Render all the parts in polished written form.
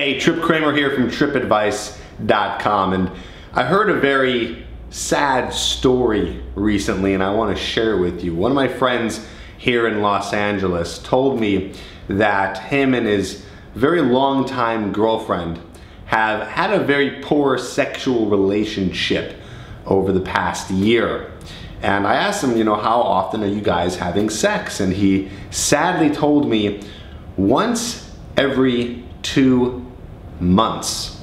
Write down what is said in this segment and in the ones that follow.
Hey, Tripp here from trippadvice.com, and I heard a very sad story recently and I want to share it with you. One of my friends here in Los Angeles told me that him and his very long-time girlfriend have had a very poor sexual relationship over the past year. And I asked him, how often are you guys having sex? And he sadly told me once every 2 months.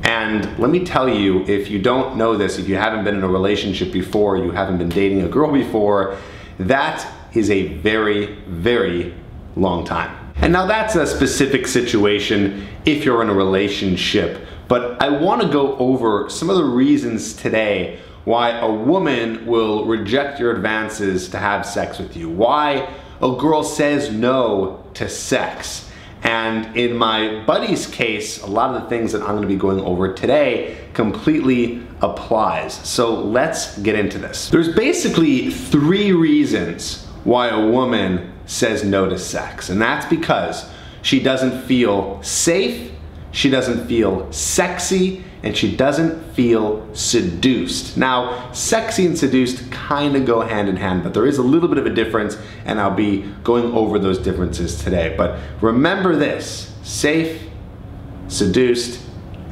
And let me tell you, if you don't know this, if you haven't been in a relationship before, you haven't been dating a girl before, that is a very, very long time. And now that's a specific situation if you're in a relationship, but I want to go over some of the reasons today why a woman will reject your advances to have sex with you, why a girl says no to sex. And in my buddy's case, a lot of the things that I'm going to be going over today completely applies. So let's get into this. There's basically 3 reasons why a woman says no to sex, and that's because she doesn't feel safe, she doesn't feel sexy, and she doesn't feel seduced. Now, sexy and seduced kind of go hand in hand, but there is a little bit of a difference, and I'll be going over those differences today. But remember this: safe, seduced,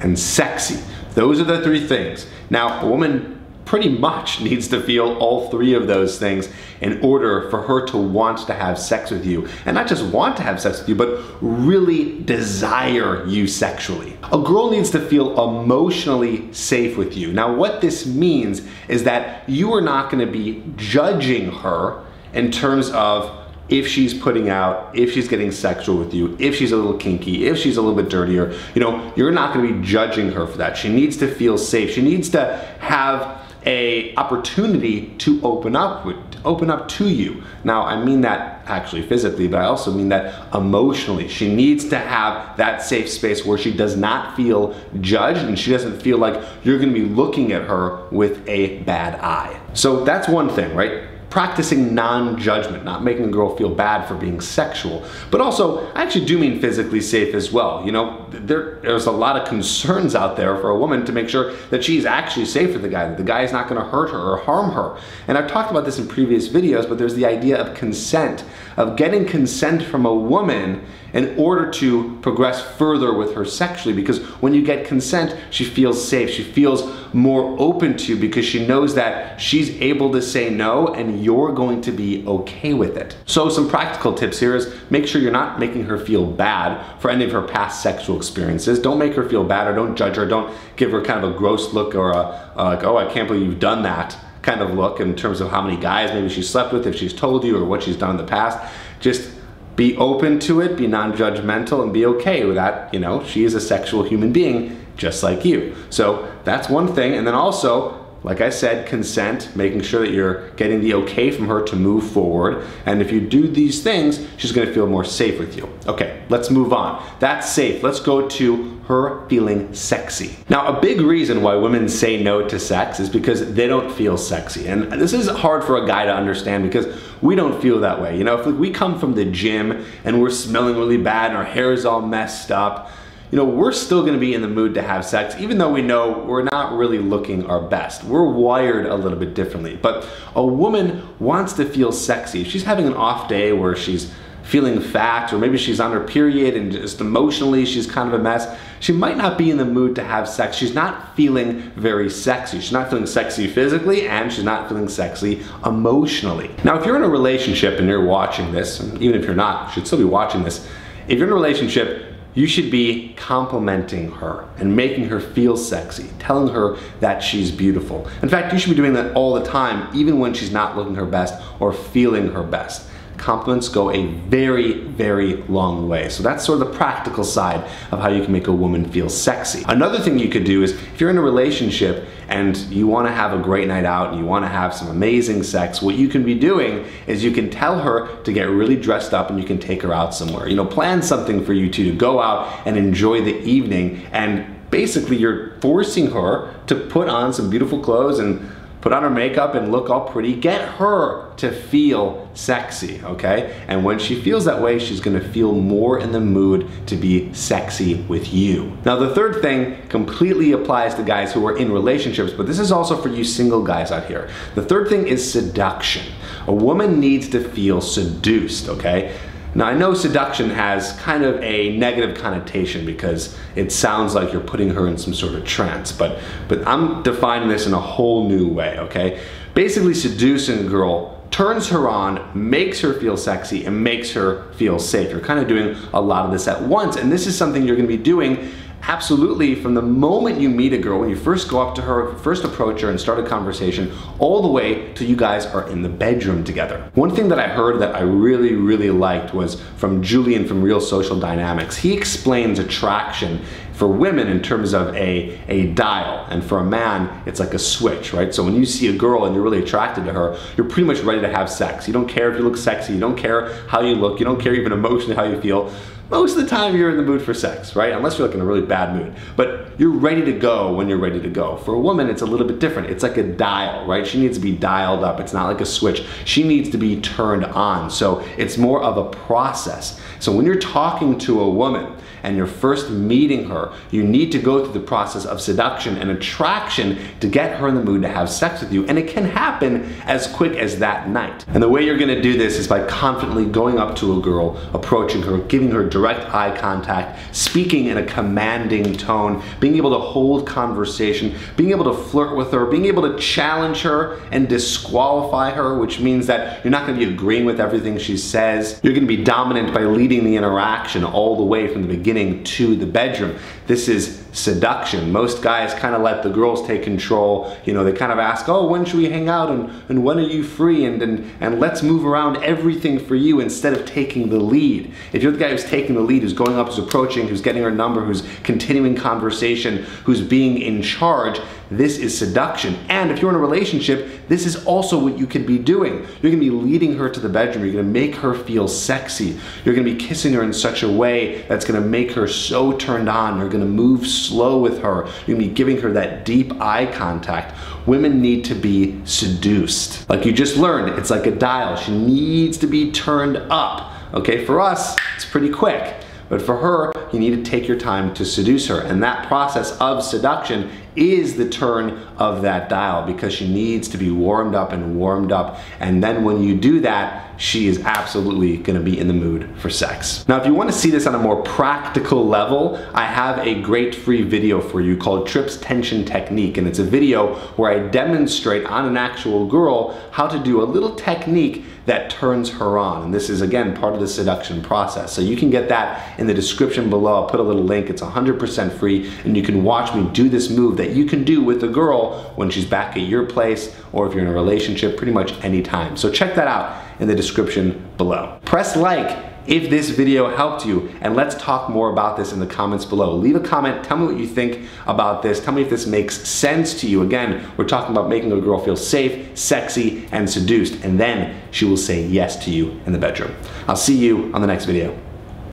and sexy. Those are the 3 things. Now, a woman pretty much needs to feel all 3 of those things in order for her to want to have sex with you. And not just want to have sex with you, but really desire you sexually. A girl needs to feel emotionally safe with you. Now, what this means is that you are not going to be judging her in terms of if she's putting out, if she's getting sexual with you, if she's a little kinky, if she's a little bit dirtier. You're not going to be judging her for that. She needs to feel safe. She needs to have a opportunity to open up to you. Now, I mean that actually physically, but I also mean that emotionally. She needs to have that safe space where she does not feel judged and she doesn't feel like you're going to be looking at her with a bad eye. So that's one thing, right? Practicing non-judgment, not making a girl feel bad for being sexual. But also, I actually do mean physically safe as well. There's a lot of concerns out there for a woman to make sure that she's actually safe with the guy, that the guy is not going to hurt her or harm her. And I've talked about this in previous videos, but there's the idea of consent, of getting consent from a woman in order to progress further with her sexually, because when you get consent, she feels safe, she feels more open to you because she knows that she's able to say no and you're going to be okay with it. So some practical tips here is make sure you're not making her feel bad for any of her past sexual experiences. Don't make her feel bad or don't judge her. Don't give her kind of a gross look or like, oh, I can't believe you've done that kind of look in terms of how many guys maybe she slept with, if she's told you, or what she's done in the past. Just be open to it, be non-judgmental, and be okay with that. She is a sexual human being just like you. So that's one thing. And then also, like I said, consent, making sure that you're getting the okay from her to move forward. And if you do these things, she's gonna feel more safe with you. Okay, let's move on. That's safe. Let's go to her feeling sexy. Now, a big reason why women say no to sex is because they don't feel sexy. And this is hard for a guy to understand because we don't feel that way. If we come from the gym and we're smelling really bad and our hair is all messed up, we're still gonna be in the mood to have sex, even though we know we're not really looking our best. We're wired a little bit differently. But a woman wants to feel sexy. If she's having an off day where she's feeling fat, or maybe she's on her period and just emotionally she's kind of a mess, she might not be in the mood to have sex. She's not feeling very sexy. She's not feeling sexy physically, and she's not feeling sexy emotionally. Now, if you're in a relationship and you're watching this, and even if you're not, you should still be watching this. If you're in a relationship, you should be complimenting her and making her feel sexy, telling her that she's beautiful. In fact, you should be doing that all the time, even when she's not looking her best or feeling her best. Compliments go a very, very long way. So that's sort of the practical side of how you can make a woman feel sexy. Another thing you could do is, if you're in a relationship and you want to have a great night out and you want to have some amazing sex, what you can be doing is you can tell her to get really dressed up and you can take her out somewhere. Plan something for you two to go out and enjoy the evening, and basically you're forcing her to put on some beautiful clothes and put on her makeup and look all pretty. Get her to feel sexy, okay? And when she feels that way, she's gonna feel more in the mood to be sexy with you. Now, the third thing completely applies to guys who are in relationships, but this is also for you single guys out here. The third thing is seduction. A woman needs to feel seduced, okay? Now, I know seduction has kind of a negative connotation because it sounds like you're putting her in some sort of trance, but I'm defining this in a whole new way, okay? Basically, seducing a girl turns her on, makes her feel sexy, and makes her feel safe. You're kind of doing a lot of this at once, and this is something you're gonna be doing absolutely from the moment you meet a girl, when you first go up to her, first approach her and start a conversation, all the way till you guys are in the bedroom together. One thing that I heard that I really, really liked was from Julian from Real Social Dynamics. He explains attraction for women in terms of a dial, and for a man, it's like a switch, right? So when you see a girl and you're really attracted to her, you're pretty much ready to have sex. You don't care if you look sexy, you don't care how you look, you don't care even emotionally how you feel. Most of the time you're in the mood for sex, right? Unless you're like in a really bad mood. But you're ready to go when you're ready to go. For a woman, it's a little bit different. It's like a dial, right? She needs to be dialed up. It's not like a switch. She needs to be turned on. So it's more of a process. So when you're talking to a woman and you're first meeting her, you need to go through the process of seduction and attraction to get her in the mood to have sex with you. And it can happen as quick as that night. And the way you're gonna do this is by confidently going up to a girl, approaching her, giving her direct eye contact, speaking in a commanding tone, being able to hold conversation, being able to flirt with her, being able to challenge her and disqualify her, which means that you're not gonna be agreeing with everything she says. You're gonna be dominant by leading the interaction all the way from the beginning to the bedroom. This is seduction. Most guys kind of let the girls take control. You know, they kind of ask, oh, when should we hang out, and when are you free, and let's move around everything for you instead of taking the lead. If you're the guy who's taking the lead, who's going up, who's approaching, who's getting her number, who's continuing conversation, who's being in charge, this is seduction. And if you're in a relationship, this is also what you could be doing. You're gonna be leading her to the bedroom. You're gonna make her feel sexy. You're gonna be kissing her in such a way that's gonna make her so turned on. You're gonna move slow with her. You're gonna be giving her that deep eye contact. Women need to be seduced. Like you just learned, it's like a dial. She needs to be turned up. Okay, for us, it's pretty quick. But for her, you need to take your time to seduce her. And that process of seduction is the turn of that dial, because she needs to be warmed up and warmed up. And then when you do that, she is absolutely gonna be in the mood for sex. Now, if you wanna see this on a more practical level, I have a great free video for you called Tripp's Tension Technique. And it's a video where I demonstrate on an actual girl how to do a little technique that turns her on. And this is, again, part of the seduction process. So you can get that in the description below. I'll put a little link. It's 100% free, and you can watch me do this move that you can do with a girl when she's back at your place, or if you're in a relationship, pretty much anytime. So check that out in the description below. Press like if this video helped you, and let's talk more about this in the comments below. Leave a comment, tell me what you think about this, tell me if this makes sense to you. Again, we're talking about making a girl feel safe, sexy, and seduced, and then she will say yes to you in the bedroom. I'll see you on the next video.